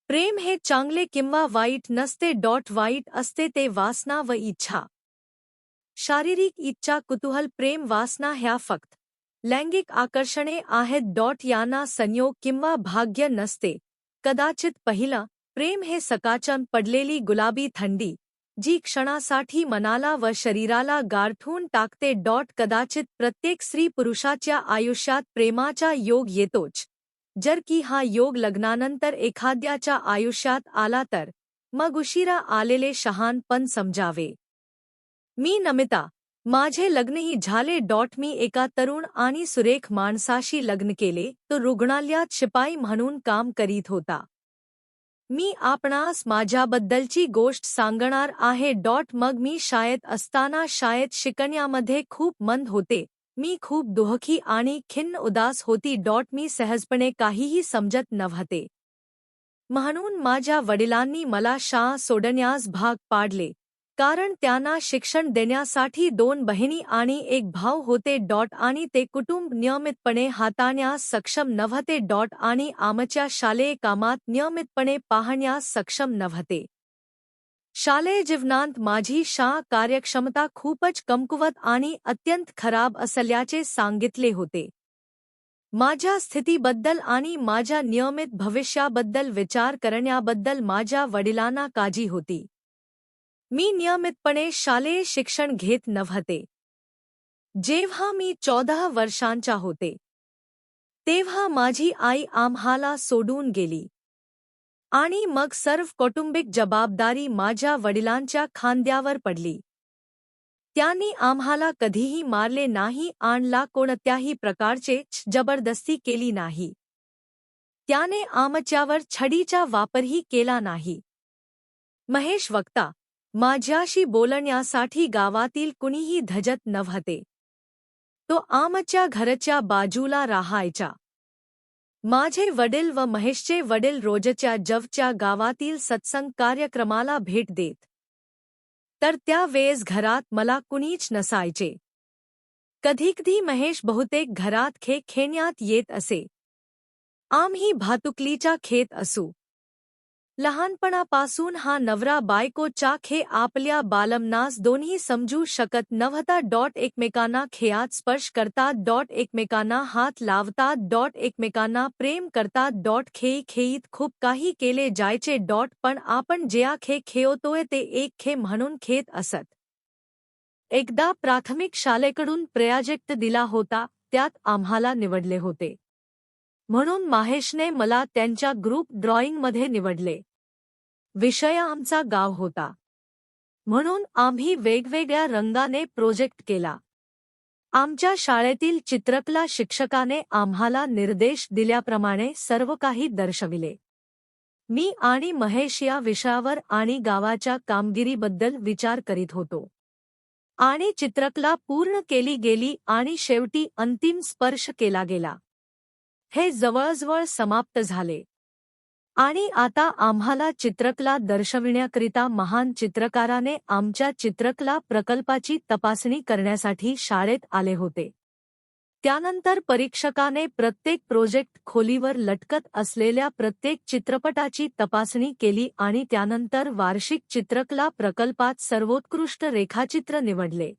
प्रेम हे चांगले किंवा वाईट नसते. वाईट असते ते वासना व इच्छा. शारीरिक इच्छा, कुतूहल, प्रेम, वासना ह्या फक्त लैंगिक आकर्षणे आहेत. यांना संयोग किंवा भाग्य नसते. कदाचित पहिलं प्रेम हे सकाचन पडलेली गुलाबी थंडी, जी क्षणासाठी मनाला व शरीराला गारठून टाकते. कदाचित प्रत्येक स्त्री पुरुषाच्या आयुष्यात प्रेमाचा योग येतोच. जर की हा योग लग्नानंतर एखाद्याच्या आयुष्यात आला तर मग उशिरा आलेले शहाणपण समजावे. मी नमिता. माझे लग्नही झाले. मी एका तरुण आणि सुरेख माणसाशी लग्न केले. तो रुग्णालयात शिपाई म्हणून काम करीत होता. मी आपणास माझ्याबद्दलची गोष्ट सांगणार आहे. मग मी शाळेत असताना शाळेत शिकण्यामध्ये खूप मंद होते. मी खूप दुःखी आणि खिन्न उदास होती. मी सहजपणे काहीही समजत नव्हते. म्हणून माझ्या वडिलांनी मला शाळा सोडण्यास भाग पाडले, कारण त्यांना शिक्षण देण्यासाठी 2 बहिणी आणि 1 भाऊ होते. आणि ते कुटुंब नियमितपणे हाताळण्यास सक्षम नव्हते. आणि आमच्या शालेय कामात नियमितपणे पाहण्यास सक्षम नव्हते. शालेय जीवनांत माझी शाळा कार्यक्षमता खूपच कमकुवत आणि अत्यंत खराब असल्याचे सांगितले होते. माझ्या स्थितीबद्दल आणि माझ्या नियमित भविष्याबद्दल विचार करण्याबद्दल माझ्या वडिलांना काळजी होती. मी नियमितपणे शालेय शिक्षण घेत नव्हते. जेव्हा मी 14 वर्षांचा होते तेव्हा माझी आई आम्हाला सोडून गेली आणि मग सर्व कौटुंबिक जबाबदारी माझ्या वडिलांच्या खांद्यावर पडली. त्यांनी आम्हाला कधीही मारले नाही आणि कोणत्याही प्रकारचे जबरदस्ती केली नाही. त्याने आमच्यावर छडीचा वापरही केला नाही. महेश वक्ता. माझ्याशी बोलण्यासाठी गावातील कुणीही धजत नव्हते. तो आमच्या घराच्या बाजूला राहायचा. माझे वडील व महेशचे वडील रोजच्या जवळच्या गावातील सत्संग कार्यक्रमाला भेट देत. तर त्यावेळेस घरात मला कुणीच नसायचे. कधीकधी महेश बहुतेक घरात खेळण्यात येत असे. आम्ही भातुकलीचा खेळत असू. लहानपणापासून हा नवरा बायकोचा खेळ आपल्या बालमनास दोन्ही समजू शकत नव्हता. एकमेकांना खेळात स्पर्श करतात. एकमेकांना हात लावतात. एकमेकांना प्रेम करतात. खेळीत खूप काही केले जायचे. पण आपण जे खेळ खेळतोय ते एक खेळ म्हणून खेळत असत. एकदा प्राथमिक शाळेकडून प्रोजेक्ट दिला होता, त्यात आम्हाला निवडले होते. म्हणून महेशने मला त्यांच्या ग्रुप ड्रॉइंगमध्ये निवडले. विषय आमचा गाव होता, म्हणून आम्ही वेगवेगळ्या रंगाने प्रोजेक्ट केला. आमच्या शाळेतील चित्रकला शिक्षकाने आम्हाला निर्देश दिल्याप्रमाणे सर्व काही दर्शविले. मी आणि महेश या विषयावर आणि गावाच्या कामगिरीबद्दल विचार करीत होतो. आणि चित्रकला पूर्ण केली गेली आणि शेवटी अंतिम स्पर्श केला गेला. हे जवळजवळ समाप्त झाले. आणि आता आम्हाला चित्रकला दर्शविण्याकरिता महान चित्रकाराने आमच्या चित्रकला प्रकल्पाची तपासणी करण्यासाठी शाळेत आले होते. त्यानंतर परीक्षकाने प्रत्येक प्रोजेक्ट खोलीवर लटकत असलेल्या प्रत्येक चित्रपटाची तपासणी केली आणि त्यानंतर वार्षिक चित्रकला प्रकल्पात सर्वोत्कृष्ट रेखाचित्र निवडले.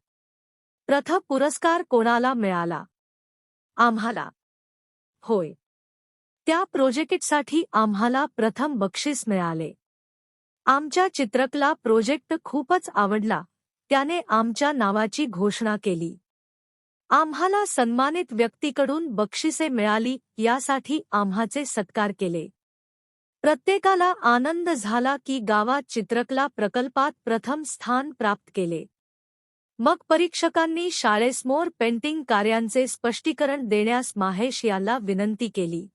प्रथम पुरस्कार कोणाला मिळाला? आम्हाला. होय. त्या प्रोजेक्टसाठी आम्हाला प्रथम बक्षीस मिळाले. आमच्या चित्रकला प्रोजेक्ट खूपच आवडला. त्याने आमच्या नावाची घोषणा केली. आम्हाला सन्मानित व्यक्तीकडून बक्षिसे मिळाली, यासाठी आम्हाचे सत्कार केले. प्रत्येकाला आनंद झाला की गावात चित्रकला प्रकल्पात प्रथम स्थान प्राप्त केले. मग परीक्षकांनी शाळेसमोर पेंटिंग कार्यांचे स्पष्टीकरण देण्यास महेश याला विनंती केली.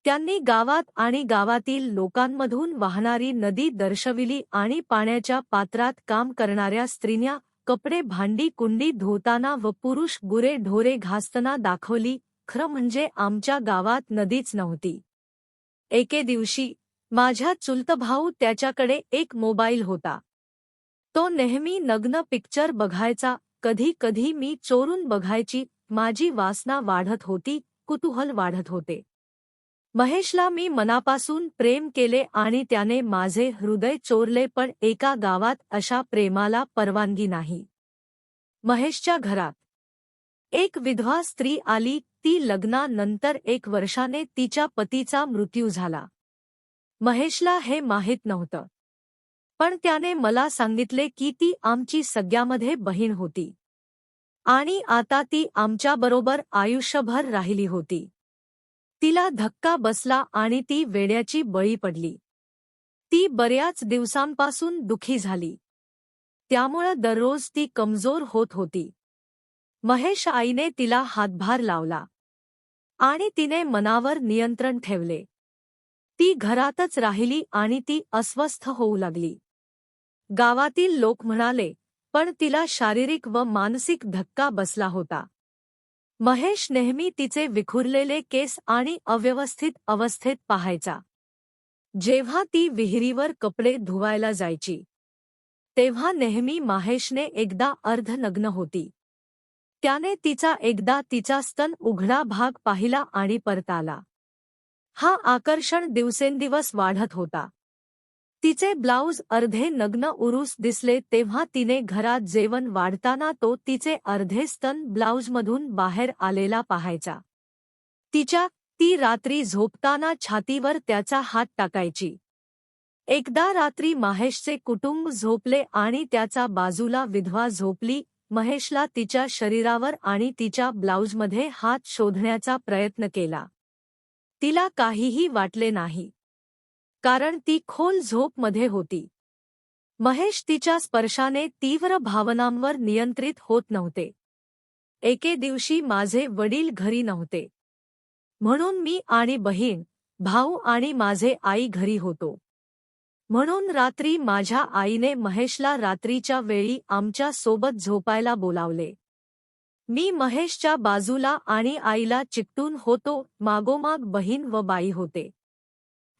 त्यांनी गावात आणि गावातील लोकांमधून वाहणारी नदी दर्शविली आणि पाण्याच्या पात्रात काम करणाऱ्या स्त्रिया कपडे भांडी कुंडी धुताना व पुरुष गुरे ढोरे घासताना दाखवली. खरं म्हणजे आमच्या गावात नदीच नव्हती. एके दिवशी माझा चुलत भाऊ, त्याच्याकडे एक मोबाईल होता. तो नेहमी नग्न पिक्चर बघायचा. कधी कधी मी चोरून बघायची. माझी वासना वाढत होती, कुतूहल वाढत होते. महेशला मी मनापासून प्रेम केले आणि त्याने माझे हृदय चोरले, पण एका गावात अशा प्रेमाला परवानगी नाही. महेशच्या घरात एक विधवा स्त्री आली. ती लग्नानंतर 1 वर्षाने तिच्या पतीचा मृत्यू झाला. महेशला हे माहीत नव्हतं, पण त्याने मला सांगितले की ती आमची सगळ्यामध्ये बहीण होती आणि आता ती आमच्याबरोबर आयुष्यभर राहिली होती. तिला धक्का बसला आणि ती वेड्याची बळी पडली. ती बऱ्याच दिवसांपासून दुखी झाली, त्यामुळे दररोज ती कमजोर होत होती. महेश आईने तिला हातभार लावला आणि तिने मनावर नियंत्रण ठेवले. ती घरातच राहिली आणि ती अस्वस्थ होऊ लागली. गावातील लोक म्हणाले, पण तिला शारीरिक व मानसिक धक्का बसला होता. महेश नेहमी तिचे विखुरलेले केस आणि अव्यवस्थित अवस्थेत पाहायचा. जेव्हा ती विहिरीवर कपडे धुवायला जायची, तेव्हा नेहमी महेशने एकदा अर्धनग्न होती. त्याने तिचा स्तन उघडा भाग पाहिला आणि परताला. हा आकर्षण दिवसेंदिवस वाढत होता. तिचे ब्लाऊज अर्धे नग्न उरूस दिसले तेव्हा तिने घरात जेवण वाढताना तो तिचे अर्धे स्तन ब्लाऊजमधून बाहेर आलेला पाहायचा. ती रात्री झोपताना छातीवर त्याचा हात टाकायची. एकदा रात्री महेशचे कुटुंब झोपले आणि त्याच्या बाजूला विधवा झोपली. महेशला तिच्या शरीरावर आणि तिच्या ब्लाऊजमध्ये हात शोधण्याचा प्रयत्न केला. तिला काहीही वाटले नाही, कारण ती खोल झोपमध्ये होती. महेश तिच्या स्पर्शाने तीव्र भावनांवर नियंत्रित होत नव्हते. एके दिवशी माझे वडील घरी नव्हते, म्हणून मी आणि बहीण, भाऊ आणि माझे आई घरी होतो. म्हणून रात्री माझ्या आईने महेशला रात्रीच्या वेळी आमच्या सोबत झोपायला बोलावले. मी महेशच्या बाजूला आणि आईला चिकटून होतो. मागोमाग बहीण व बाई होते.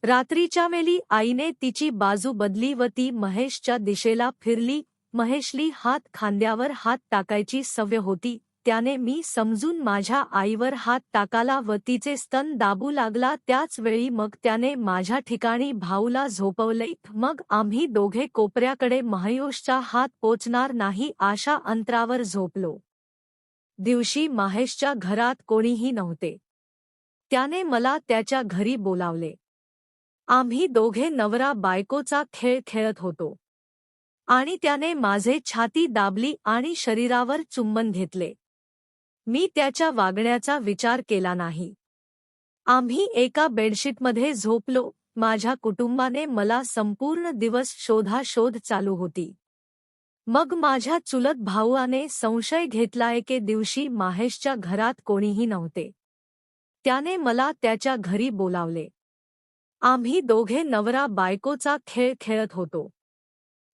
रात्रीच्या वेळी आईने तिची बाजू बदली व ती महेशच्या दिशेला फिरली. महेशली हात खांद्यावर हात टाकायची सवय होती. त्याने मी समजून माझ्या आईवर हात टाकाला व तिचे स्तन दाबू लागला. त्याच वेळी मग त्याने माझ्या ठिकाणी भाऊला झोपवले. मग आम्ही दोघे कोपऱ्याकडे महेशचा हात पोचणार नाही अशा अंतरावर झोपलो. दिवशी महेशच्या घरात कोणीही नव्हते. त्याने मला त्याच्या घरी बोलावले. आम्ही दोघे नवरा बायकोचा खेळ खेळत होतो आणि त्याने माझे छाती दाबली आणि शरीरावर चुंबन घेतले. मी त्याच्या वागण्याचा विचार केला नाही. आम्ही एका बेडशीटमध्ये झोपलो. माझ्या कुटुंबाने मला संपूर्ण दिवस शोधाशोध चालू होती. मग माझ्या चुलत भावाने संशय घेतला. एके दिवशी महेशच्या घरात कोणीही नव्हते. त्याने मला त्याच्या घरी बोलावले. आम्ही दोघे नवरा बायकोचा खेळ खेळत होतो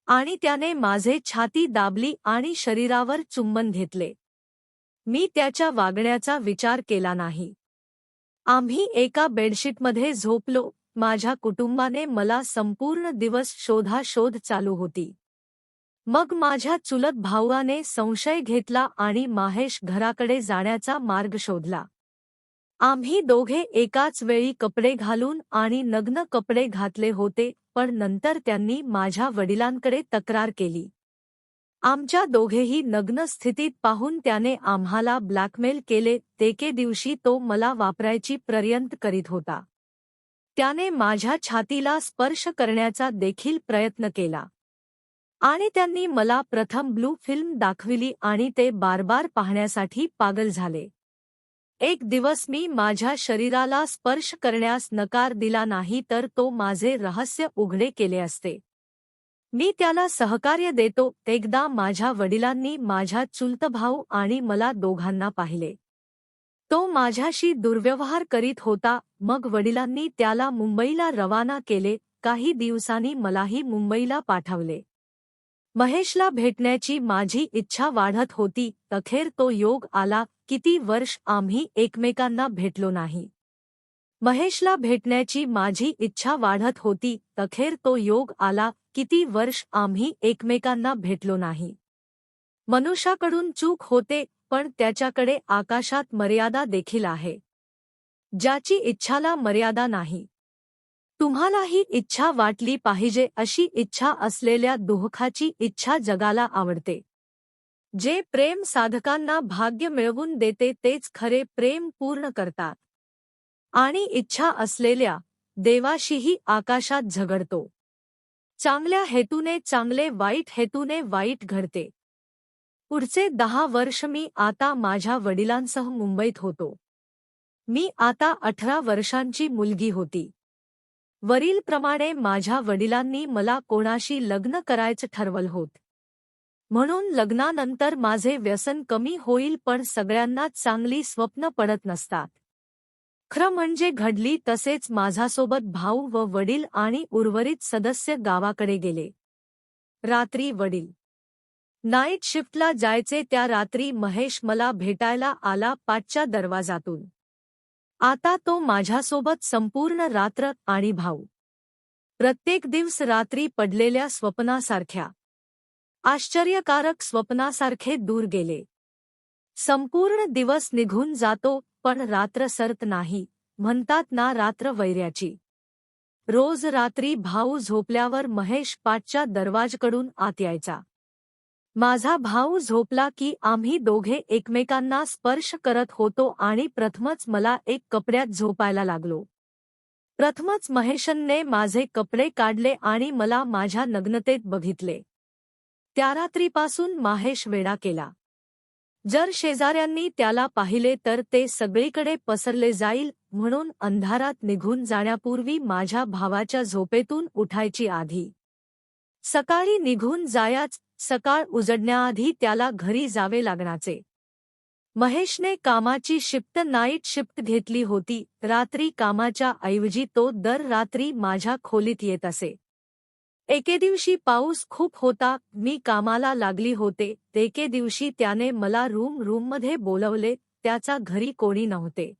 आणि त्याने माझे छाती दाबली आणि शरीरावर चुंबन घेतले. मी त्याच्या वागण्याचा विचार केला नाही. आम्ही एका बेडशीटमध्ये झोपलो. माझ्या कुटुंबाने मला संपूर्ण दिवस शोधाशोध चालू होती. मग माझ्या चुलत भावाने संशय घेतला आणि महेश घराकडे जाण्याचा मार्ग शोधला. आम्ही दोघे एकाच वेळी कपडे घालून आणि नग्न कपडे घातले होते, पण नंतर त्यांनी माझ्या वडिलांकडे तक्रार केली. आमच्या दोघेही नग्न स्थितीत पाहून त्याने आम्हाला ब्लॅकमेल केले. एके दिवशी तो मला वापरायची प्रयत्न करीत होता. त्याने माझ्या छातीला स्पर्श करण्याचा देखील प्रयत्न केला आणि त्यांनी मला प्रथम ब्लू फिल्म दाखविली आणि ते बारबार पाहण्यासाठी पागल झाले. एक दिवस मी माझ्या शरीराला स्पर्श करण्यास नकार दिला नाही तर तो माझे रहस्य उघडे केले असते. मी त्याला सहकार्य देतो. एकदा माझ्या वडिलांनी माझ्या चुलत भाऊ आणि मला दोघांना पाहिले. तो माझ्याशी दुर्व्यवहार करीत होता. मग वडिलांनी त्याला मुंबईला रवाना केले. काही दिवसांनी मलाही मुंबईला पाठवले. महेशला भेटण्याची माझी इच्छा वाढत होती. अखेर तो योग आला. किती वर्ष आम्ही एकमेकांना भेटलो नाही. महेशला भेटण्याची माझी इच्छा वाढत होती. अखेर तो योग आला. किती वर्ष आम्ही एकमेकांना भेटलो नाही. मनुष्याकडून चूक होते, पण त्याच्याकडे आकाशात मर्यादा देखील आहे. ज्याची इच्छाला मर्यादा नाही. तुम्हालाही इच्छा वाटली पाहिजे अशी इच्छा असलेल्या दुःखाची इच्छा जगाला आवडते. जे प्रेम साधकांना भाग्य मिळवून देते तेच खरे प्रेम पूर्ण करतात. आणि इच्छा असलेल्या देवाशीही आकाशात झगडतो. चांगल्या हेतूने चांगले, वाईट हेतूने वाईट घडते. पुढचे 10 वर्ष मी आता माझ्या वडिलांसह मुंबईत होतो. मी आता 18 वर्षांची मुलगी होती. वरीलप्रमाणे माझ्या वडिलांनी मला कोणाशी लग्न करायचं ठरवलं होतं. म्हणून लग्नानंतर माझे व्यसन कमी होईल, पण सगळ्यांनाच चांगली स्वप्न पडत नसतात. खरं म्हणजे घडली तसेच माझ्यासोबत भाऊ व वडील आणि उर्वरित सदस्य गावाकडे गेले. रात्री वडील नाईट शिफ्टला जायचे. त्या रात्री महेश मला भेटायला आला 5च्या दरवाजातून. आता तो माझ्यासोबत संपूर्ण रात्र आणि भाऊ प्रत्येक दिवस रात्री पडलेल्या स्वप्नासारख्या, आश्चर्यकारक स्वप्नासारखे दूर गेले. संपूर्ण दिवस निघून जातो पण रात्र सरत नाही, म्हणतात ना रात्र वैऱ्याची. रोज रात्री भाऊ झोपल्यावर महेश 5च्या दरवाजाकडून आत यायचा. माझा भाऊ झोपला की आम्ही दोघे एकमेकांना स्पर्श करत होतो आणि प्रथमच मला एक कपड्यात झोपायला लागलो. प्रथमच महेशने माझे कपडे काढले आणि मला माझ्या नग्नतेत बघितले. त्या रात्रीपासून महेश वेडा केला. जर शेजाऱ्यांनी त्याला पाहिले तर ते सगळीकडे पसरले जाईल, म्हणून अंधारात निघून जाण्यापूर्वी माझ्या भावाच्या झोपेतून उठायची आधी. सकाळी निघून जायाच, सकाळ उजडण्याआधी त्याला घरी जावे लागण्याचे. महेशने कामाची शिफ्ट नाईट शिफ्ट घेतली होती. रात्री कामाच्या ऐवजी तो दर रात्री माझ्या खोलीत येत असे. एके दिवशी पाऊस खूप होता, मी कामाला लागली होते. एके दिवशी त्याने मला रूममध्ये बोलवले. त्याचा घरी कोणी नव्हते.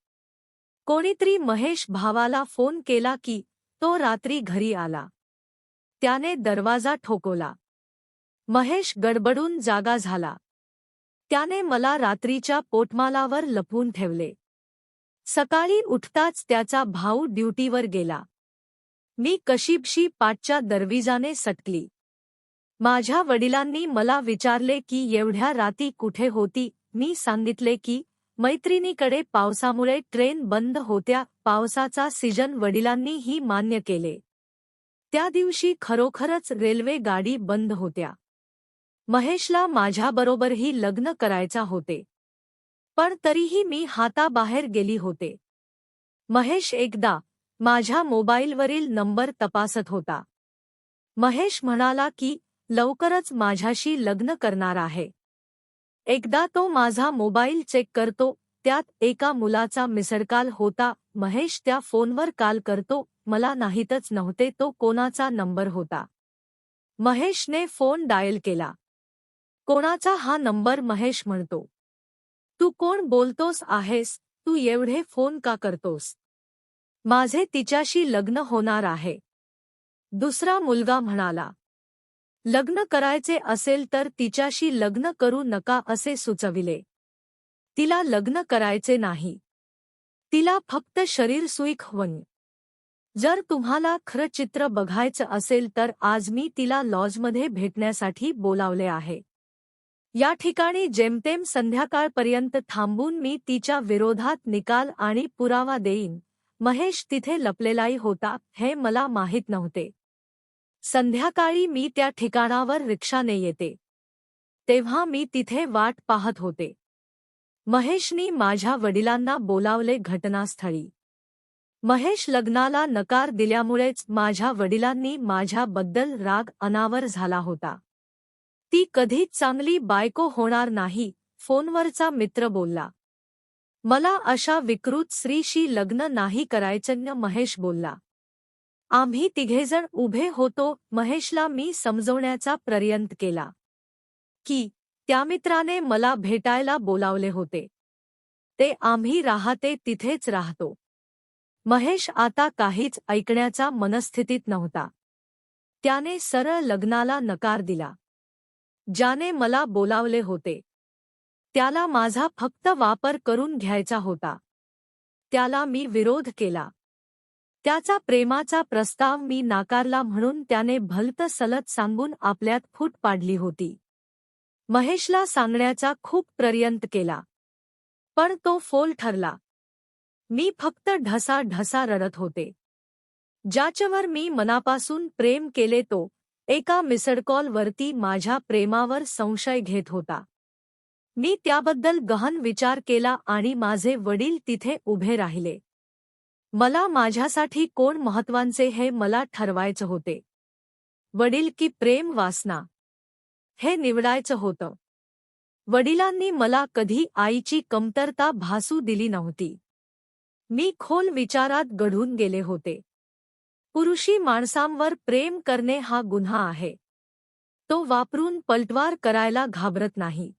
कोणीतरी महेश भावाला फोन केला की तो रात्री घरी आला. त्याने दरवाजा ठोकवला. महेश गडबडून जागा झाला. त्याने मला रात्रीच्या पोटमालावर लपवून ठेवले. सकाळी उठताच त्याचा भाऊ ड्युटीवर गेला. मी कशीबशी 5च्या दरवाजाने सटकली. माझ्या वडिलांनी मला विचारले की एवढ्या रात्री कुठे होती. मी सांगितले की मैत्रिणीकडे पावसामुळे ट्रेन बंद होत्या. पावसाचा सीजन वडिलांनीही मान्य केले. त्या दिवशी खरोखरच रेल्वे गाडी बंद होत्या. महेशला माझ्याबरोबरही लग्न करायचा होते, पण तरीही मी हाताबाहेर गेली होते. महेश एकदा माझ्या मोबाईलवरील नंबर तपासत होता. महेश म्हणाला की लवकरच माझ्याशी लग्न करणार आहे. एकदा तो माझा मोबाईल चेक करतो, त्यात एका मुलाचा मिसडकॉल होता. महेश त्या फोनवर कॉल करतो. मला माहीतच नव्हते तो कोणाचा नंबर होता. महेशने फोन डायल केला. कोणाचा हा नंबर? महेश म्हणतो. तू कोण बोलतोस आहेस? तू एवढे फोन का करतोस? माझे तिच्याशी लग्न होणार आहे. दुसरा मुलगा म्हणाला. लग्न करायचे असेल तर तिच्याशी लग्न करू नका असे सुचविले. तिला लग्न करायचे नाही. तिला फक्त शरीर सुख हवं. जर तुम्हाला खरं चित्र बघायचं असेल तर आज मी तिला लॉजमध्ये भेटण्यासाठी बोलावले आहे. या ठिकाणी जेमतेम संध्याकाळपर्यंत थांबून मी तिच्या विरोधात निकाल आणि पुरावा देईन. महेश तिथे लपलेलाही होता हे मला माहीत नव्हते. संध्याकाळी मी त्या ठिकाणावर रिक्षाने येते. तेव्हा मी तिथे वाट पाहत होते. महेशनी माझ्या वडिलांना बोलावले घटनास्थळी. महेश लग्नाला नकार दिल्यामुळेच माझ्या वडिलांनी माझ्याबद्दल राग अनावर झाला होता. ती कधीच चांगली बायको होणार नाही, फोनवरचा मित्र बोलला. मला अशा विकृत स्त्रीशी लग्न नाही करायचं, महेश बोलला. आम्ही तिघेजण उभे होतो. महेशला मी समजवण्याचा प्रयत्न केला की त्या मित्राने मला भेटायला बोलावले होते. ते आम्ही राहते तिथेच राहतो. महेश आता काहीच ऐकण्याच्या मनस्थितीत नव्हता. त्याने सरळ लग्नाला नकार दिला. ज्याने मला बोलावले होते त्याला माझा फक्त वापर करून घ्यायचा होता. त्याला मी विरोध केला. त्याचा प्रेमाचा प्रस्ताव मी नाकारला म्हणून त्याने भलतसलत सांगून आपल्यात फूट पाडली होती. महेशला सांगण्याचा खूप प्रयत्न केला, पण तो फोल ठरला. मी फक्त ढसाढसा रडत होते. ज्याच्यावर मी मनापासून प्रेम केले तो एका मिसडकॉलवरती माझ्या प्रेमावर संशय घेत होता. मी त्याबद्दल गहन विचार केला आणि माझे वडील तिथे उभे राहिले. मला माझ्यासाठी कोण महत्त्वाचे हे मला ठरवायचं होते. वडील की प्रेम वासना, हे निवडायचं होतं. वडिलांनी मला कधी आईची कमतरता भासू दिली नव्हती. मी खोल विचारात गढून गेले होते. पुरुषी माणसांवर प्रेम करणे हा गुन्हा आहे. तो वापरून पलटवार करायला घाबरत नाही.